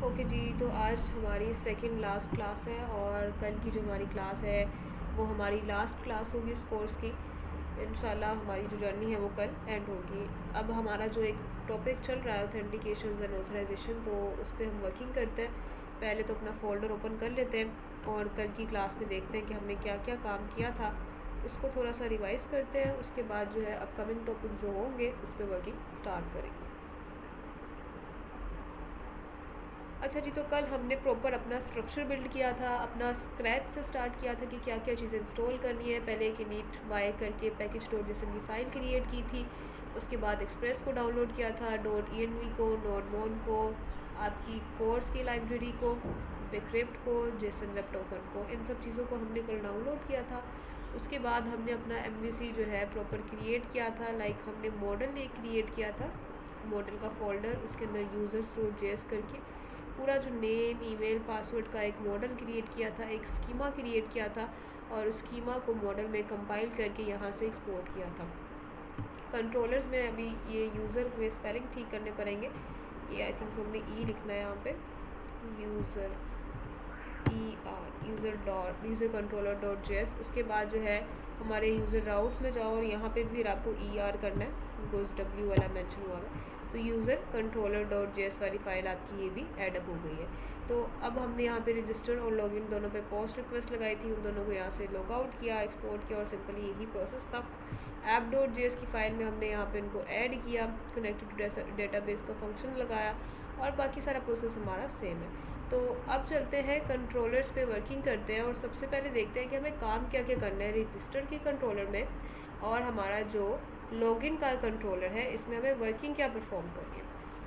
Okay जी, तो आज हमारी सेकंड लास्ट क्लास है और कल की जो हमारी क्लास है वो हमारी लास्ट क्लास होगी इस कोर्स की। इंशाल्लाह हमारी जो जर्नी है वो कल एंड होगी। अब हमारा जो एक टॉपिक चल रहा है ऑथेंटिकेशन एंड ऑथराइजेशन, तो उस पर हम वर्किंग करते हैं। पहले तो अपना फोल्डर ओपन कर लेते हैं और कल की क्लास में देखते हैं कि हमने क्या क्या काम किया था, उसको थोड़ा सा रिवाइज़ करते हैं। उसके बाद जो है अपकमिंग टॉपिक जो होंगे उस पर वर्किंग स्टार्ट करेंगे। अच्छा जी, तो कल हमने प्रॉपर अपना स्ट्रक्चर बिल्ड किया था, अपना स्क्रैच से स्टार्ट किया था कि क्या क्या चीज़ें इंस्टॉल करनी है। पहले एक इनिट वाई करके पैकेज डॉट जेसन की फ़ाइल क्रिएट की थी। उसके बाद एक्सप्रेस को डाउनलोड किया था, डॉट env को, नोट मोन को, आपकी कोर्स की लाइब्रेरी को, बिक्रिप्ट को, जेसन वेब टोकन को, इन सब चीज़ों को हमने कल डाउनलोड किया था। उसके बाद हमने अपना MVC जो है प्रॉपर क्रिएट किया था। लाइक हमने मॉडल एक क्रिएट किया था, मॉडल का फोल्डर, उसके अंदर यूज़र्स डॉट जेएस करके पूरा जो नेम, ईमेल, पासवर्ड का एक मॉडल क्रिएट किया था, एक स्कीमा क्रिएट किया था और उस स्कीमा को मॉडल में कंपाइल करके यहाँ से एक्सपोर्ट किया था। कंट्रोलर्स में अभी ये यूज़र में स्पेलिंग ठीक करने पड़ेंगे। ये आई थिंक हमने ई लिखना है यहाँ पे, user user controller dot JS. उसके बाद जो है हमारे यूज़र राउट में जाओ और यहाँ पे फिर आपको करना है, बिकॉज डब्ल्यू वाला मेंशन हुआ है। तो यूज़र कंट्रोलर डॉट जेएस वाली फ़ाइल आपकी ये भी एडअप हो गई है। तो अब हमने यहाँ पे रजिस्टर और लॉगिन दोनों पे पोस्ट रिक्वेस्ट लगाई थी, उन दोनों को यहाँ से लॉग आउट किया, एक्सपोर्ट किया और सिंपली यही प्रोसेस था। ऐप डॉट जेएस की फ़ाइल में हमने यहाँ पे इनको ऐड किया, कनेक्टेड टू डेटाबेस का फंक्शन लगाया और बाकी सारा प्रोसेस हमारा सेम है। तो अब चलते हैं कंट्रोलर्स पे वर्किंग करते हैं और सबसे पहले देखते हैं कि हमें काम क्या क्या करना है रजिस्टर के कंट्रोलर में और हमारा जो लॉगिन का कंट्रोलर है इसमें हमें वर्किंग क्या परफॉर्म करनी है।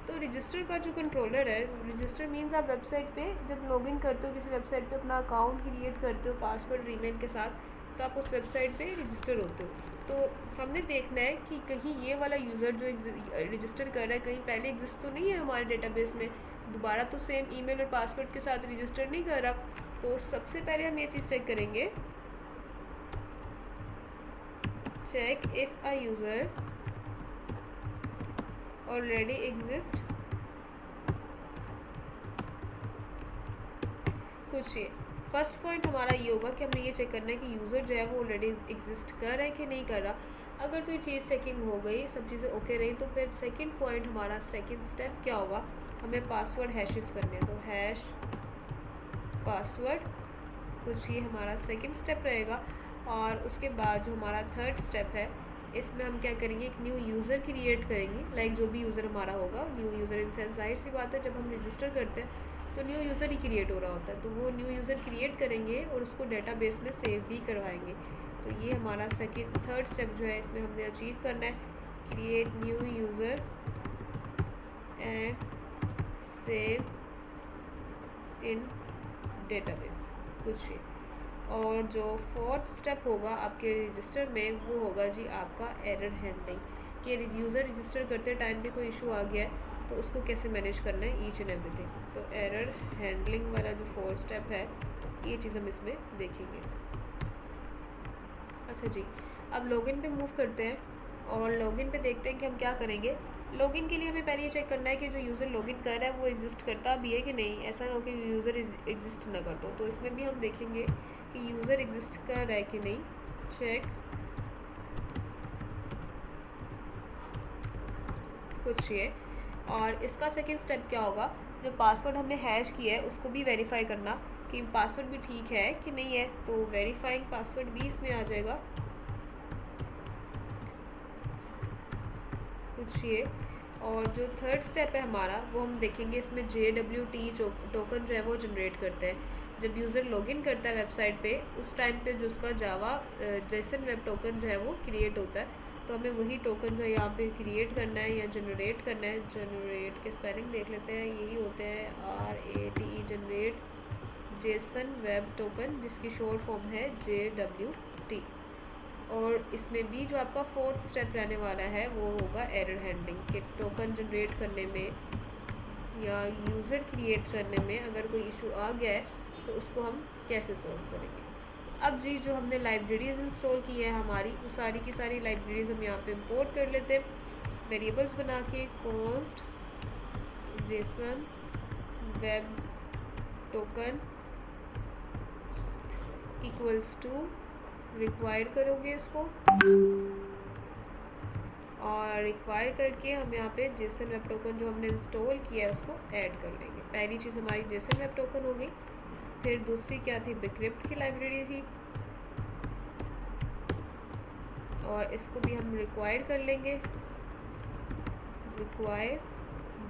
तो रजिस्टर का जो कंट्रोलर है, रजिस्टर मीन्स आप वेबसाइट पे जब लॉगिन करते हो, किसी वेबसाइट पे अपना अकाउंट क्रिएट करते हो पासवर्ड ईमेल के साथ, तो आप उस वेबसाइट पे रजिस्टर होते हो। तो हमने देखना है कि कहीं ये वाला यूज़र जो रजिस्टर कर रहा है कहीं पहले एग्जिस्ट तो नहीं है हमारे डेटाबेस में, दोबारा तो सेम ईमेल और पासवर्ड के साथ रजिस्टर नहीं कर रहा। तो सबसे पहले हम ये चीज़ चेक करेंगे, check if a user already exist। कुछ ये फर्स्ट पॉइंट हमारा ये होगा कि हमें ये चेक करना है कि यूज़र जो है वो ऑलरेडी एग्जिस्ट कर रहा है कि नहीं कर रहा। अगर तो ये चीज़ चेकिंग हो गई, सब चीज़ें ओके रही, तो फिर सेकंड पॉइंट हमारा सेकंड स्टेप क्या होगा, हमें पासवर्ड हैशेस करने हैं। तो हैश पासवर्ड कुछ ये हमारा सेकंड स्टेप रहेगा। और उसके बाद जो हमारा थर्ड स्टेप है इसमें हम क्या करेंगे, एक न्यू यूज़र क्रिएट करेंगे। लाइक जो भी यूज़र हमारा होगा, न्यू यूज़र इन सेंस जाहिर सी बात है जब हम रजिस्टर करते हैं तो न्यू यूज़र ही क्रिएट हो रहा होता है, तो वो न्यू यूज़र क्रिएट करेंगे और उसको डेटाबेस में सेव भी करवाएंगे। तो ये हमारा थर्ड स्टेप जो है इसमें हमने अचीव करना है, create new user and save in database कुछ ये। और जो फोर्थ स्टेप होगा आपके रजिस्टर में वो होगा जी आपका एरर हैंडलिंग, कि यूज़र रजिस्टर करते टाइम पे कोई इशू आ गया है तो उसको कैसे मैनेज करना है ईच एंड एवरीथिंग। तो एरर हैंडलिंग वाला जो फोर्थ स्टेप है ये चीज़ हम इसमें देखेंगे। अच्छा जी, अब लॉगिन पे मूव करते हैं और लॉगिन पे देखते हैं कि हम क्या करेंगे। लॉगिन के लिए हमें पहले ये चेक करना है कि जो यूज़र लॉगिन कर रहा है वो एग्जिस्ट करता भी है कि नहीं। ऐसा ना हो कि यूज़र एग्जिस्ट ना कर दो, तो इसमें भी हम देखेंगे कि यूज़र एग्जिस्ट कर रहा है कि नहीं। चेक कुछ ये। और इसका सेकंड स्टेप क्या होगा, जो पासवर्ड हमने हैश किया है उसको भी वेरीफाई करना कि पासवर्ड भी ठीक है कि नहीं है। तो वेरीफाइंग पासवर्ड भी इसमें आ जाएगा कुछ ये। और जो थर्ड स्टेप है हमारा वो हम देखेंगे, इसमें JWT टोकन जो है वो जनरेट करते हैं। जब यूज़र लॉगिन करता है वेबसाइट पे उस टाइम पे जो उसका जावा जेसन वेब टोकन जो है वो क्रिएट होता है, तो हमें वही टोकन जो है यहाँ पे क्रिएट करना है या जनरेट करना है। जनरेट के स्पेलिंग देख लेते हैं, यही होते हैं RATE, generate Jason web token, जिसकी शॉर्ट फॉर्म है JWT। और इसमें भी जो आपका फोर्थ स्टेप रहने वाला है वो होगा एरर हैंडलिंग, के टोकन जनरेट करने में या यूज़र क्रिएट करने में अगर कोई इशू आ गया है तो उसको हम कैसे सॉल्व करेंगे। अब जी जो हमने लाइब्रेरीज़ इंस्टॉल की है हमारी, वो सारी की सारी लाइब्रेरीज़ हम यहाँ पे इंपोर्ट कर लेते हैं वेरिएबल्स बना के। Const JSON web token equals to require करोगे इसको, और रिक्वायर करके हम यहाँ पे जेसन वेब टोकन जो हमने इंस्टॉल किया है उसको ऐड कर लेंगे। पहली चीज़ हमारी जेसन वेब टोकन हो गई। फिर दूसरी क्या थी, बिक्रिप्ट की लाइब्रेरी थी, और इसको भी हम रिक्वायर कर लेंगे, रिक्वायर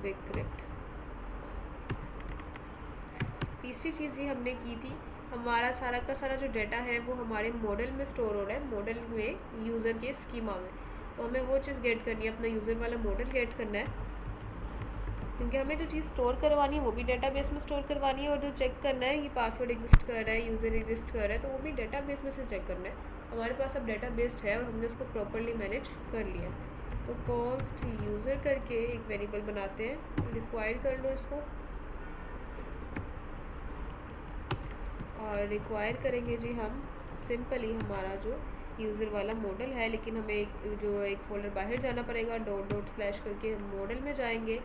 बिक्रिप्ट। तीसरी चीज़ ये हमने की थी, हमारा सारा का सारा जो डाटा है वो हमारे मॉडल में स्टोर हो रहा है, मॉडल में यूज़र के स्कीमा में। तो हमें वो चीज़ गेट करनी है, अपना यूज़र वाला मॉडल गेट करना है, क्योंकि हमें जो चीज़ स्टोर करवानी है वो भी डेटाबेस में स्टोर करवानी है, और जो चेक करना है ये पासवर्ड एग्जिस्ट कर रहा है, यूज़र एग्जिस्ट कर रहा है, तो वो भी डेटाबेस में से चेक करना है। हमारे पास अब डेटाबेस है और हमने उसको प्रॉपरली मैनेज कर लिया। तो कॉन्स्ट यूज़र करके एक वेरिएबल बनाते हैं, रिक्वायर कर लो इसको, और रिक्वायर करेंगे जी हम सिंपली हमारा जो यूज़र वाला मॉडल है, लेकिन हमें एक फ़ोल्डर बाहर जाना पड़ेगा, // करके हम मॉडल में जाएंगे,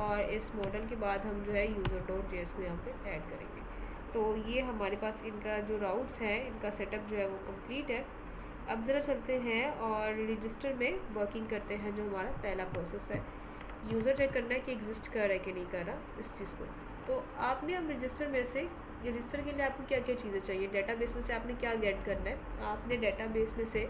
और इस मॉडल के बाद हम जो है user.js को यहाँ पे ऐड करेंगे। तो ये हमारे पास इनका जो राउट्स हैं, इनका सेटअप जो है वो कंप्लीट है। अब ज़रा चलते हैं और रजिस्टर में वर्किंग करते हैं, जो हमारा पहला प्रोसेस है। यूज़र चेक करना है कि एग्जिस्ट कर रहा है कि नहीं कर रहा इस चीज़ को। तो आपने अब रजिस्टर में से, रजिस्टर के लिए आपको क्या क्या चीज़ें चाहिए, डेटाबेस में से आपने क्या गेट करना है, आपने डेटाबेस में से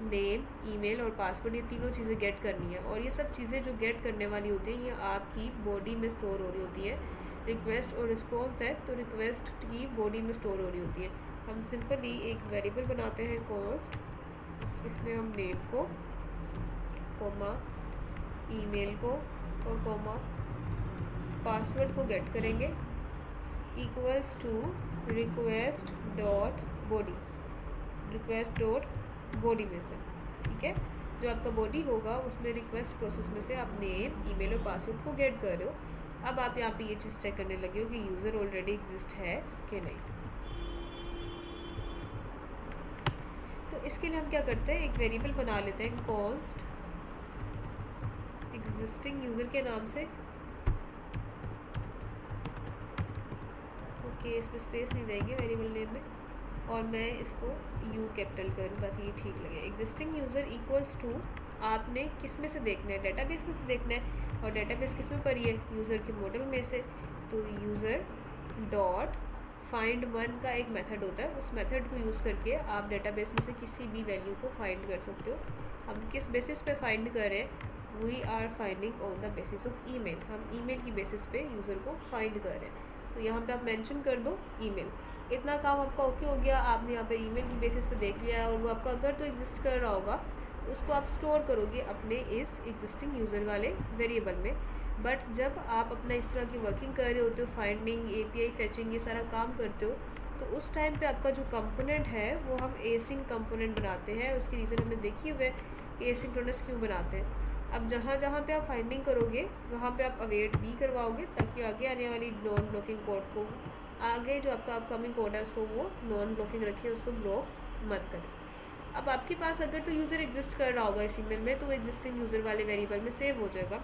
नेम, ईमेल और पासवर्ड, ये तीनों चीज़ें गेट करनी है। और ये सब चीज़ें जो गेट करने वाली होती हैं ये आपकी बॉडी में स्टोर हो रही होती है। रिक्वेस्ट और रिस्पॉन्स है तो रिक्वेस्ट की बॉडी में स्टोर हो रही होती है। हम सिंपली एक वेरिएबल बनाते हैं कॉस्ट, इसमें हम नेम को, कोमा, ईमेल को और कोमा पासवर्ड को गेट करेंगे, equals to request dot body, request dot body में से, ठीक है, जो आपका बॉडी होगा उसमें रिक्वेस्ट प्रोसेस में से आप नेम, ईमेल और पासवर्ड को गेट कर रहे हो। अब आप यहाँ पे ये चीज़ चेक करने लगे हो कि यूज़र ऑलरेडी एग्जिस्ट है कि नहीं। तो इसके लिए हम क्या करते हैं, एक वेरिएबल बना लेते हैं कॉन्स्ट एग्जिस्टिंग यूज़र के नाम से। ओके, इसमें स्पेस नहीं देंगे वेरिएबल नेम में, और मैं इसको यू कैपिटल करूँ ताकि ये ठीक लगे। एग्जिस्टिंग यूज़र इक्वल्स टू, आपने किस में से देखना है, डेटाबेस में से देखना है, और डेटाबेस किस में पड़ी है, यूज़र के मॉडल में से। तो यूज़र डॉट फाइंड वन का एक मेथड होता है, उस मेथड को यूज़ करके आप डेटाबेस में से किसी भी वैल्यू को फाइंड कर सकते हो। हम किस बेसिस पे फाइंड कर रहे हैं, we are finding on the basis of email, हम ईमेल की बेसिस पे यूज़र को फाइंड कर रहे हैं। तो यहाँ पे आप मेंशन कर दो ईमेल। इतना काम आपका ओके हो गया, आपने यहाँ पे ईमेल की बेसिस पे देख लिया, और वो आपका अगर तो एग्जिस्ट कर रहा होगा तो उसको आप स्टोर करोगे अपने इस एग्जिस्टिंग यूज़र वाले वेरिएबल में। बट जब आप अपना इस तरह की वर्किंग कर रहे होते हो, फाइंडिंग, एपीआई फेचिंग, ये सारा काम करते हो, तो उस टाइम पे आपका जो कंपोनेंट है वो हम एसिंक कंपोनेंट बनाते हैं। उसकी रीज़न हमने देखी हुई है कि एसिंक्रोनस क्यों बनाते हैं। अब जहाँ जहाँ पे आप फाइंडिंग करोगे वहाँ पे आप अवेट भी करवाओगे, ताकि आगे आने वाली नॉन ब्लॉकिंग कोड को, आगे जो आपका अपकमिंग कोड है उसको वो नॉन ब्लॉकिंग रखिए, उसको ब्लॉक मत करें। अब आपके पास अगर तो यूज़र एग्जिस्ट कर रहा होगा इस ईमेल में, तो एग्जिस्टिंग यूज़र वाले वेरिएबल में सेव हो जाएगा।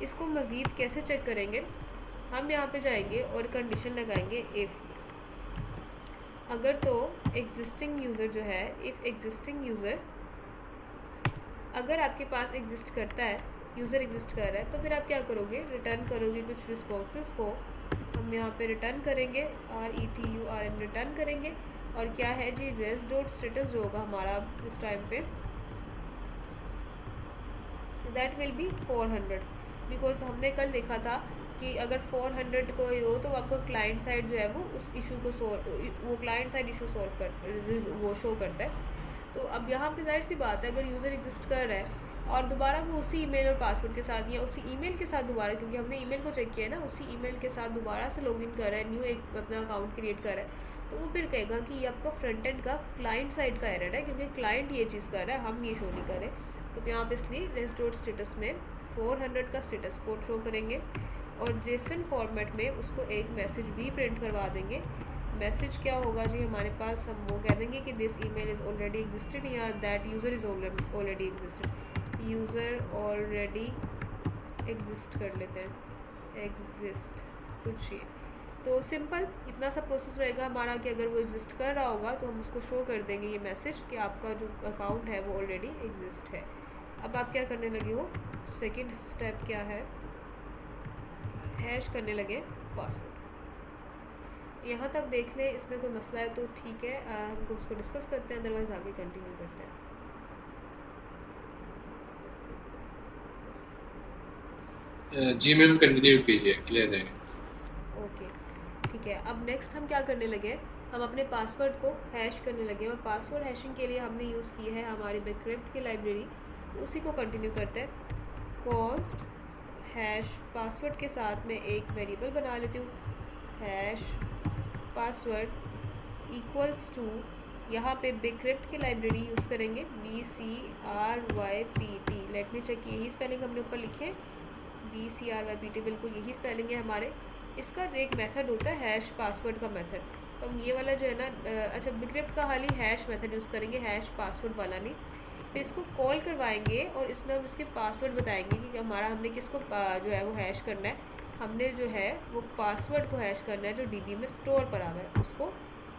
इसको मज़ीद कैसे चेक करेंगे, हम यहाँ पे जाएंगे और कंडीशन लगाएंगे इफ़, अगर तो एग्जिस्टिंग यूज़र जो है, इफ़ एग्जिस्टिंग यूज़र अगर आपके पास एग्जिस्ट करता है, यूज़र एग्जिस्ट कर रहा है, तो फिर आप क्या करोगे, रिटर्न करोगे कुछ रिस्पॉन्सेस को। हम यहाँ पे रिटर्न करेंगे, RETURN रिटर्न करेंगे, और क्या है जी, res.status जो होगा हमारा इस टाइम पे, दैट विल बी 400, बिकॉज हमने कल देखा था कि अगर 400 को हो तो आपका क्लाइंट साइड जो है वो उस इशू को वो क्लाइंट साइड इशू सॉल्व कर वो शो करता है। तो अब यहाँ पे जाहिर सी बात है, अगर यूज़र एग्जिस्ट कर रहा है और दोबारा वो उसी ईमेल और पासवर्ड के साथ, या उसी ईमेल के साथ दोबारा, क्योंकि हमने ईमेल को चेक किया है ना, उसी ईमेल के साथ दोबारा से लॉगिन कर रहा है, न्यू एक अपना अकाउंट क्रिएट कर रहा है, तो वो फिर कहेगा कि ये आपका फ्रंट एंड का क्लाइंट साइड का एरर है, क्योंकि क्लाइंट ये चीज़ कर रहा है, हम ये शो नहीं कर रहे। तो यहाँ पे इसलिए res.status में 400 का स्टेटस कोड शो करेंगे, और जेसन फॉर्मेट में उसको एक मैसेज भी प्रिंट करवा देंगे। मैसेज क्या होगा जी हमारे पास, हम वो कह देंगे कि this email is already existed, या that user is already existed, user already exist कर लेते हैं, एग्जिस्ट कुछ ये। तो सिंपल इतना सा प्रोसेस रहेगा हमारा कि अगर वो एग्जिस्ट कर रहा होगा तो हम उसको शो कर देंगे ये मैसेज कि आपका जो अकाउंट है वो ऑलरेडी एग्जिस्ट है। अब आप क्या करने लगे हो, सेकेंड स्टेप क्या है, हैश करने लगे पासवर्ड। यहाँ तक देख लें, इसमें कोई मसला है तो ठीक है, हमको उसको डिस्कस करते हैं, अदरवाइज आगे कंटिन्यू करते हैं। जी मैम कंटिन्यू कीजिए, क्लियर है। ओके ठीक है। अब नेक्स्ट हम क्या करने लगे, हम अपने पासवर्ड को हैश करने लगे और पासवर्ड हैशिंग के लिए हमने यूज़ की है हमारी बिटक्रिप्ट की लाइब्रेरी, उसी को कंटिन्यू करते हैं। कॉस्ट हैश पासवर्ड के साथ में एक वेरिएबल बना लेती हूँ, हैश पासवर्ड इक्वल्स टू, यहाँ पे बिटक्रिप्ट की लाइब्रेरी यूज़ करेंगे, BCRYPT। लेट मी चेक, यही स्पेलिंग हमने ऊपर लिखे, BCRYPT, बिल्कुल यही स्पेलिंग है हमारे। इसका जो एक मेथड होता है हैश पासवर्ड का मेथड, तो हम ये वाला जो है ना, अच्छा बिटक्रिप्ट का खाली हैश मेथड यूज़ करेंगे, हैश पासवर्ड वाला नहीं। फिर इसको कॉल करवाएंगे और इसमें हम इसके पासवर्ड बताएंगे कि हमारा हमने किसको जो है वो हैश करना है, हमने जो है वो पासवर्ड को हैश करना है जो DB में स्टोर करा हुआ है, उसको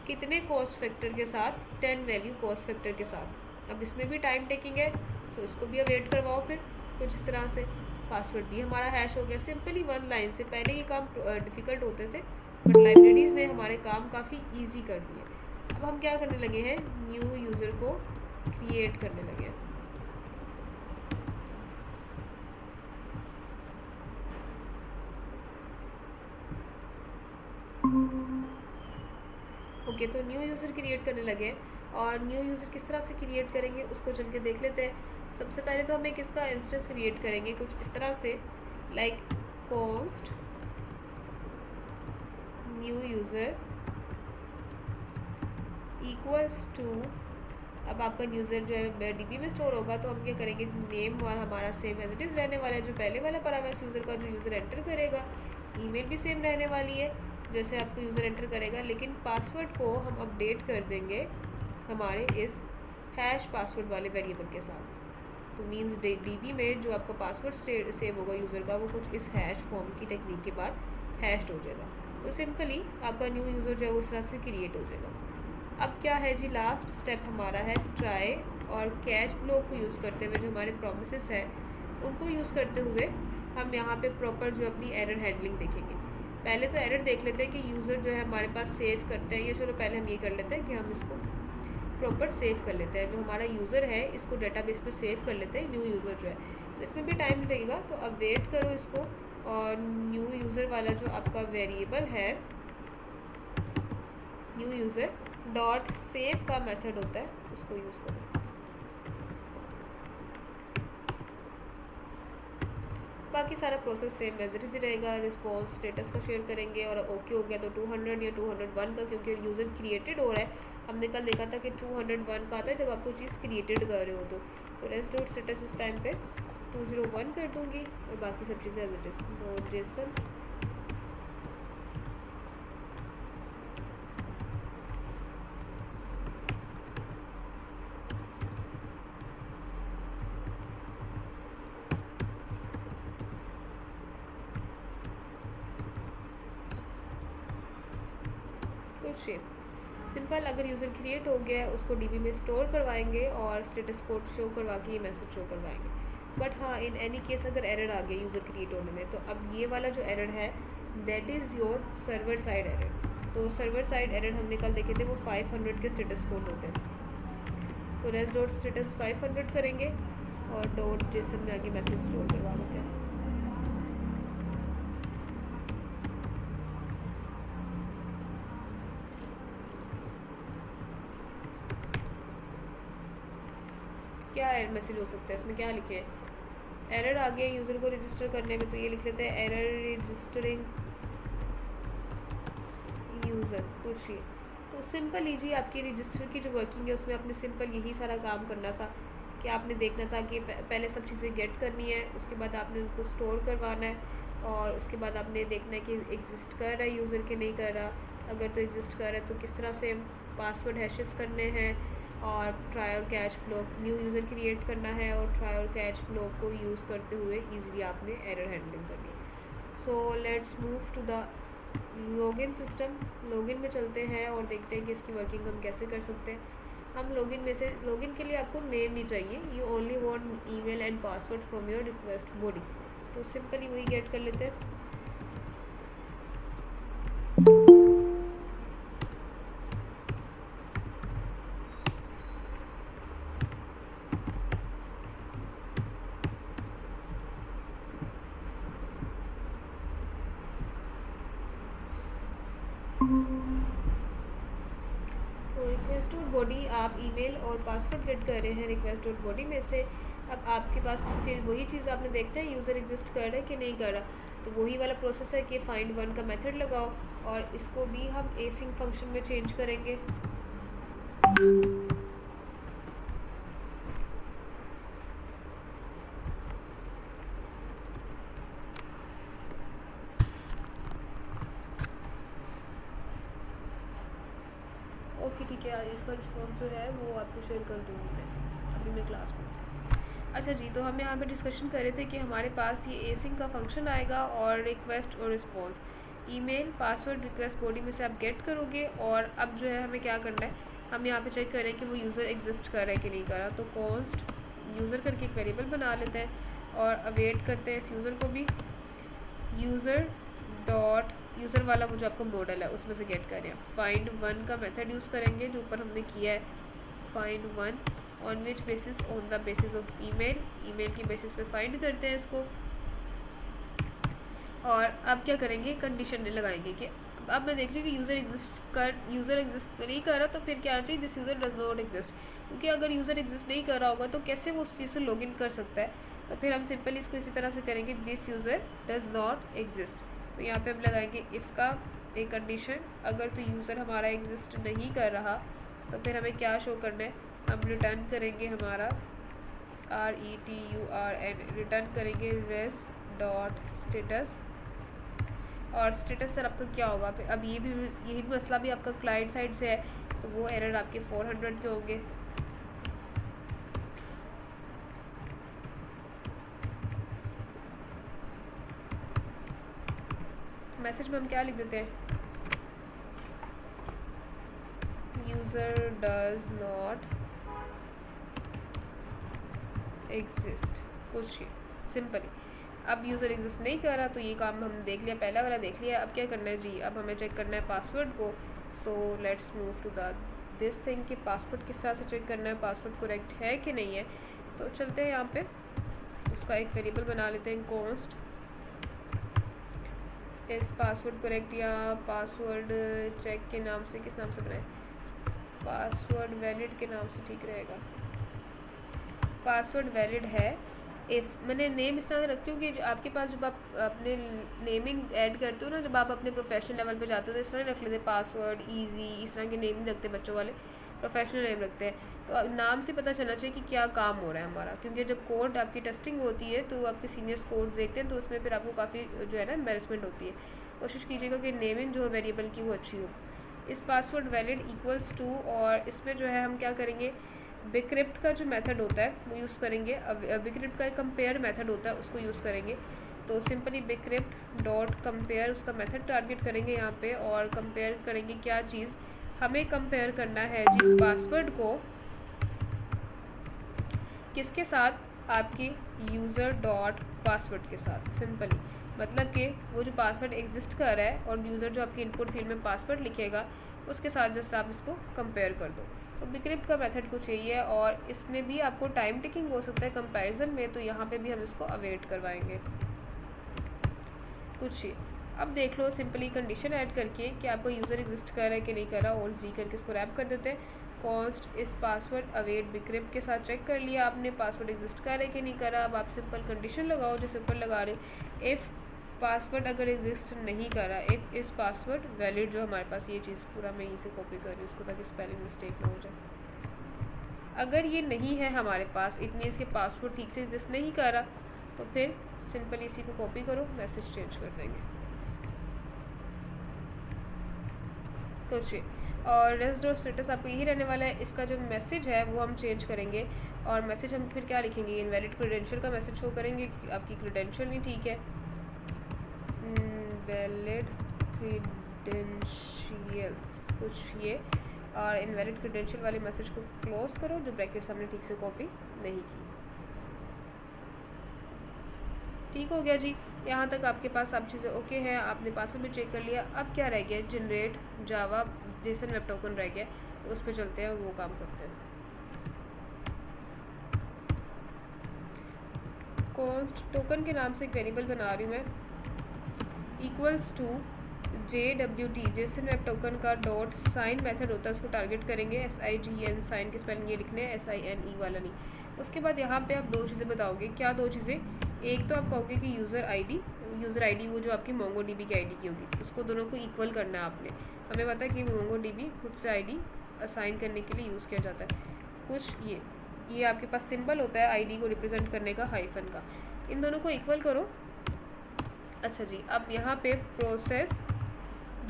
कितने कॉस्ट फैक्टर के साथ, 10 वैल्यू कॉस्ट फैक्टर के साथ। अब इसमें भी टाइम टेकिंग है तो इसको भी अवेट करवाओ, फिर कुछ इस तरह से पासवर्ड भी हमारा हैश हो गया, सिंपली वन लाइन से। पहले ये काम डिफ़िकल्ट होते थे बट लाइब्रेरीज़ ने हमारे काम काफ़ी ईजी कर दिए। अब हम क्या करने लगे हैं, न्यू यूज़र को क्रिएट करने लगे हैं। ओके तो न्यू यूज़र क्रिएट करने लगे, और न्यू यूज़र किस तरह से क्रिएट करेंगे उसको चल के देख लेते हैं। सबसे पहले तो हम एक इसका इंस्टेंस क्रिएट करेंगे कुछ इस तरह से, like const new user equals to, अब आपका यूज़र जो है DB में स्टोर होगा तो हम क्या करेंगे, नेम और हमारा सेम एज इट इज़ रहने वाला है, जो पहले वाला पड़ा हुआ है यूज़र का, जो यूज़र एंटर करेगा, ईमेल भी सेम रहने वाली है जैसे आपको यूज़र एंटर करेगा, लेकिन पासवर्ड को हम अपडेट कर देंगे हमारे इस हैश पासवर्ड वाले वेरिएबल के साथ। तो मीन्स DB में जो आपका पासवर्ड सेव होगा यूज़र का, वो कुछ इस हैश फॉर्म की टेक्निक के बाद हैश्ड हो जाएगा। तो सिंपली आपका न्यू यूज़र जो है उस तरह से क्रिएट हो जाएगा। अब क्या है जी, लास्ट स्टेप हमारा है ट्राई और कैच ब्लॉक को यूज़ करते हुए, जो हमारे प्रोमिसेस हैं उनको यूज़ करते हुए हम यहाँ पे प्रॉपर जो अपनी एरर हैंडलिंग देखेंगे। पहले तो एरर देख लेते हैं कि यूज़र जो है हमारे पास सेव करते हैं, ये चलो पहले हम ये कर लेते हैं कि हम इसको प्रॉपर सेव कर लेते हैं, जो हमारा यूज़र है इसको डेटाबेस में सेव कर लेते हैं, न्यू यूज़र जो है। तो इसमें भी टाइम लगेगा, तो अब वेट करो इसको, और न्यू यूज़र वाला जो आपका वेरिएबल है, न्यू यूज़र डॉट सेव का मेथड होता है, उसको यूज़ करो। बाकी सारा process same as it is ही रहेगा। रिस्पॉन्स स्टेटस का शेयर करेंगे, और ओके हो गया तो 200 या 201 का, क्योंकि यूज़र क्रिएटेड हो रहा है। हमने कल देखा था कि 201 का आता है जब आप कोई चीज़ क्रिएटेड कर रहे हो। तो रेस्ट डॉट स्टेटस इस टाइम पे 201 कर दूँगी, और बाकी सब चीज़ें as it is. Dot JSON कुछ शेप सिंपल। अगर यूज़र क्रिएट हो गया है उसको DB में स्टोर करवाएंगे और स्टेटस कोड शो करवा के ये मैसेज शो करवाएंगे। बट हाँ, इन एनी केस अगर एरर आ गया यूज़र क्रिएट होने में, तो अब ये वाला जो एरर है that is your server side error. तो सर्वर साइड एरर हमने कल देखे थे, वो 500 के स्टेटस कोड होते हैं। तो रेस डॉट स्टेटस 500 करेंगे और डॉट जेसन में आगे मैसेज स्टोर करवा देते हैं। क्या एरर मैसेज हो सकता है, इसमें क्या लिखे है, एरर आ गया यूज़र को रजिस्टर करने में, तो ये लिख लेते हैं एरर रजिस्टरिंग यूज़र कुछ ही। तो सिंपल लीजिए, आपकी रजिस्टर की जो वर्किंग है उसमें आपने सिंपल यही सारा काम करना था कि आपने देखना था कि पहले सब चीज़ें गेट करनी है, उसके बाद आपने उसको स्टोर करवाना है, और उसके बाद आपने देखना है कि एग्जिस्ट कर रहा है यूज़र के नहीं कर रहा। अगर तो एग्जिस्ट कर रहा है तो किस तरह से पासवर्ड हैशेस करने हैं, और ट्राई और catch block, new user create करना है और ट्राई और कैच ब्लॉक को यूज़ करते हुए ईजिली आपने एरर हैंडलिंग करनी है। So let's move to the login system, login में चलते हैं और देखते हैं कि इसकी वर्किंग हम कैसे कर सकते हैं। हम लॉगिन में से, लॉगिन के लिए आपको नेम नहीं चाहिए, you only want email and password from your request body, तो सिंपली वही गेट कर लेते हैं। तो रिक्वेस्ट डॉट बॉडी आप ईमेल और पासवर्ड गेट कर रहे हैं रिक्वेस्ट डॉट बॉडी में से। अब आपके पास फिर वही चीज़ आपने देखना है यूज़र एग्जिस्ट कर रहा है कि नहीं कर रहा, तो वही वाला प्रोसेस है कि फाइंड वन का मेथड लगाओ और इसको भी हम एसिंग फंक्शन में चेंज करेंगे। ओके ठीक है, इसका रिस्पॉन्स जो है वो आपको शेयर कर दूँगी मैं अभी मैं क्लास में। अच्छा जी, तो हम यहाँ पे डिस्कशन कर रहे थे कि हमारे पास ये एसिंग का फंक्शन आएगा और रिक्वेस्ट और response email password request body में से आप गेट करोगे। और अब जो है हमें क्या करना है, हम यहाँ पे चेक करें कि वो यूज़र एग्जिस्ट कर रहा है कि नहीं कर रहा। तो कॉन्स्ट यूज़र करके एक वेरिएबल बना लेते हैं और अवेट करते हैं इस यूज़र को भी। यूज़र डॉट यूज़र वाला वो जो आपका मॉडल है उसमें से गेट करें। फाइंड वन का मेथड यूज़ करेंगे जो ऊपर हमने किया है, find one on which basis, on the basis of email, email की बेसिस पे फाइंड करते हैं इसको। और अब क्या करेंगे, कंडीशन लगाएंगे कि अब मैं देख रही हूँ कि यूज़र एग्जिस्ट नहीं कर रहा, तो फिर क्या चाहिए, this user does not exist, क्योंकि अगर यूज़र एग्जिस्ट नहीं कर रहा होगा तो कैसे वो उस चीज़ से लॉगिन कर सकता है। तो फिर हम सिंपली इसको इसी तरह से करेंगे, this user does not exist. तो यहाँ पे हम लगाएंगे इफ़ का एक कंडीशन, अगर तो यूज़र हमारा एग्जिस्ट नहीं कर रहा तो फिर हमें क्या शो करना है, हम रिटर्न करेंगे हमारा RETURN, रिटर्न करेंगे res डॉट स्टेटस। और स्टेटस सर आपका क्या होगा, फिर अब यही मसला भी आपका क्लाइंट साइड से है, तो वो एरर आपके 400 के होंगे। मैसेज में हम क्या लिख देते हैं, यूज़र डज नॉट एग्जिस्ट, कुछ सिंपली। अब यूज़र एग्जिस्ट नहीं कर रहा तो ये काम हम देख लिया, पहला वाला देख लिया। अब क्या करना है जी, अब हमें चेक करना है पासवर्ड को। So let's move to this thing कि पासवर्ड किस तरह से चेक करना है, पासवर्ड करेक्ट है कि नहीं है। तो चलते हैं यहाँ पे उसका एक वेरिएबल बना लेते हैं, कॉन्स्ट इस पासवर्ड करेक्ट, या पासवर्ड चेक के नाम से, किस नाम से बनाए, पासवर्ड वैलिड के नाम से ठीक रहेगा। पासवर्ड वैलिड है इफ़, मैंने नेम इस तरह रखती हूँ कि आपके पास जब आप अपने नेमिंग ऐड करते हो ना, जब आप अपने प्रोफेशनल लेवल पे जाते हो तो इस तरह रख लेते, पासवर्ड ईजी, इस तरह के नेम नहीं रखते बच्चों वाले, प्रोफेशनल नेम रखते हैं। तो नाम से पता चलना चाहिए कि क्या काम हो रहा है हमारा, क्योंकि जब कोड आपकी टेस्टिंग होती है तो आपके सीनियर्स कोड देखते हैं तो उसमें फिर आपको काफ़ी जो है ना एम्बेरसमेंट होती है। कोशिश कीजिएगा कि नेमिंग जो है वेरिएबल की वो अच्छी हो। इस पासवर्ड वैलिड इक्वल्स टू, और इसमें जो है हम क्या करेंगे, बिक्रिप्ट का जो मेथड होता है वो यूज़ करेंगे। बिक्रिप्ट का एक कंपेयर मेथड होता है उसको यूज़ करेंगे। तो सिंपली बिक्रिप्ट डॉट कंपेयर उसका मेथड टारगेट करेंगे यहाँ पे, और कंपेयर करेंगे क्या चीज़, हमें कंपेयर करना है जी पासवर्ड को किसके साथ, आपकी यूज़र डॉट पासवर्ड के साथ। सिंपली मतलब कि वो जो पासवर्ड एग्जिस्ट कर रहा है और यूज़र जो आपकी इनपुट फील्ड में पासवर्ड लिखेगा उसके साथ जस्ट आप इसको कंपेयर कर दो। तो बिक्रिप्ट का मेथड कुछ यही है, और इसमें भी आपको टाइम टिकिंग हो सकता है कंपैरिजन में, तो यहाँ पे भी हम इसको अवेट करवाएंगे कुछ ही। अब देख लो सिंपली कंडीशन ऐड करके कि आपको यूज़र एग्जिस्ट कर रहा है कि नहीं कर रहा, ऑल्ट जी करके इसको रैप कर देते हैं। कॉन्स्ट इस पासवर्ड अवेट बिक्रिप्ट के साथ चेक कर लिया आपने पासवर्ड एग्जिस्ट कर रहा है कि नहीं कर रहा। अब आप सिंपल कंडीशन लगाओ जो सिंपल लगा रहे, इफ़ पासवर्ड अगर एग्जिस्ट नहीं कर रहा, इफ़ इस पासवर्ड वैलिड, जो हमारे पास ये चीज़ पूरा मैं यहीं से कॉपी कर रही हूँ उसको ताकि स्पेलिंग मिस्टेक ना हो जाए। अगर ये नहीं है हमारे पास, इट मीन्स के पासवर्ड ठीक से एग्जिस्ट नहीं कर रहा, तो फिर सिंपल इसी को कॉपी करो, मैसेज चेंज कर देंगे कुछ। और रेस्ट डॉट स्टेटस आपको यही रहने वाला है, इसका जो मैसेज है वो हम चेंज करेंगे। और मैसेज हम फिर क्या लिखेंगे, इनवैलिड क्रेडेंशियल का मैसेज शो करेंगे कि आपकी क्रेडेंशियल नहीं ठीक है, वैलिड क्रीडेंशियल्स कुछ ये, और इनवैलिड क्रीडेंशियल वाले मैसेज को क्लोज करो जो ब्रैकेट्स हमने ठीक से कॉपी नहीं की। ठीक हो गया जी, यहाँ तक आपके पास सब चीज़ें ओके हैं, आपने पासवर्ड भी चेक कर लिया। अब क्या रह गया, जनरेट जावा जेसन वेब टोकन रह गया, तो उस पर चलते हैं और वो काम करते हैं। कॉन्स्ट टोकन के नाम से एक वेरिएबल बना रही हूँ मैं, equals to JWT JSON web token का डॉट साइन मेथड होता है, उसको टारगेट करेंगे। SIGN साइन के स्पेलिंग ये लिखने हैं, SINE वाला नहीं। उसके बाद यहाँ पे आप दो चीज़ें बताओगे, क्या दो चीज़ें, एक तो आप कहोगे कि यूज़र आईडी वो जो आपकी MongoDB की आईडी की होगी, उसको दोनों को इक्वल करना है आपने। हमें पता है कि MongoDB खुद से आईडी असाइन करने के लिए यूज़ किया जाता है। कुछ ये आपके पास सिंबल होता है आईडी को रिप्रेजेंट करने का, हाइफन का, इन दोनों को इक्वल करो। अच्छा जी, अब यहाँ पे प्रोसेस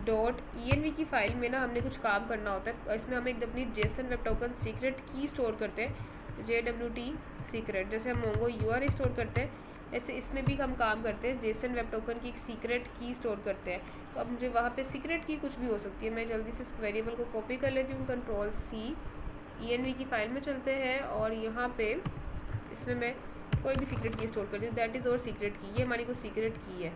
डॉट ENV की फ़ाइल में ना हमने कुछ काम करना होता है, इसमें हम एक अपनी जेसन वेब टोकन सीक्रेट की स्टोर करते हैं, JWT सीक्रेट, जैसे हम मोंगो URI स्टोर करते हैं, ऐसे इसमें भी हम काम करते हैं, जेसन वेब टोकन की एक सीक्रेट की स्टोर करते हैं। तो अब मुझे वहाँ पे सीक्रेट की कुछ भी हो सकती है, मैं जल्दी से इस वेरिएबल को कॉपी कर लेती हूँ, Ctrl+C, ENV की फ़ाइल में चलते हैं और यहाँ पे इसमें मैं कोई भी सीक्रेट की स्टोर करती हूँ, दैट इज़ और सीक्रेट की, ये हमारी कोई सीक्रेट की है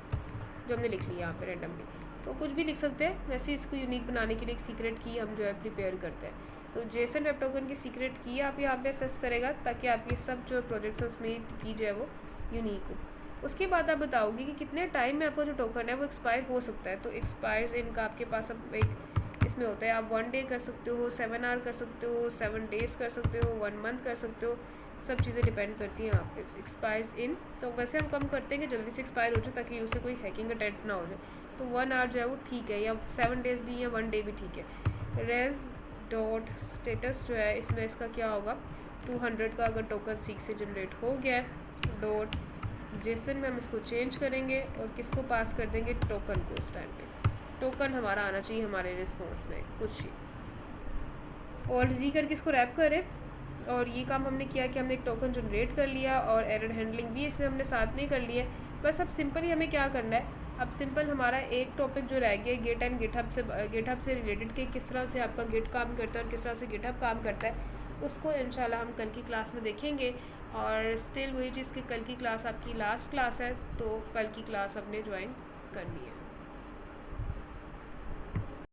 जो हमने लिख लिया यहाँ पे रैंडमली। तो कुछ भी लिख सकते हैं, वैसे इसको यूनिक बनाने के लिए एक सीक्रेट की हम जो है प्रिपेयर करते हैं। तो जेसन वेब टोकन की सीक्रेट की आप यहाँ पे असेस करेगा, ताकि आपके सब जो प्रोजेक्ट्स है उसमें की जो है वो यूनिक हो। उसके बाद आप बताओगे कि कितने टाइम में आपका जो टोकन है वो एक्सपायर हो सकता है। तो एक्सपायर्स इनका आपके पास अब एक इसमें होता है, आप 1 डे कर सकते हो, 7 आवर कर सकते हो, 7 डेज़ कर सकते हो, 1 मंथ कर सकते हो, सब चीज़ें डिपेंड करती हैं आप पे। एक्सपायर्स इन तो वैसे हम कम करते हैं कि जल्दी से एक्सपायर हो जाए, ताकि उससे कोई हैकिंग अटैम्प्ट ना हो जाए। तो 1 आवर जो है वो ठीक है, या 7 डेज़ भी, या 1 डे भी ठीक है। रेज डॉट स्टेटस जो है इसमें इसका क्या होगा, 200 का अगर टोकन सीक से जनरेट हो गया डॉट जेसन में हम इसको चेंज करेंगे और किसको पास कर देंगे, टोकन को। उस टाइम पे टोकन हमारा आना चाहिए हमारे रिस्पॉन्स में कुछ ही, और जी करके इसको रैप करें। और ये काम हमने किया कि हमने एक टोकन जनरेट कर लिया और एरर हैंडलिंग भी इसमें हमने साथ में कर लिया है। बस अब सिंपली हमें क्या करना है, अब सिंपल हमारा एक टॉपिक जो रह गया गिट एंड गिटहब से रिलेटेड कि किस तरह से आपका गिट काम करता है और किस तरह से गिटहब काम करता है, उसको इंशाल्लाह हम कल की क्लास में देखेंगे। और स्टिल वही चीज़ कि कल की क्लास आपकी लास्ट क्लास है, तो कल की क्लास आपने ज्वाइन करनी है।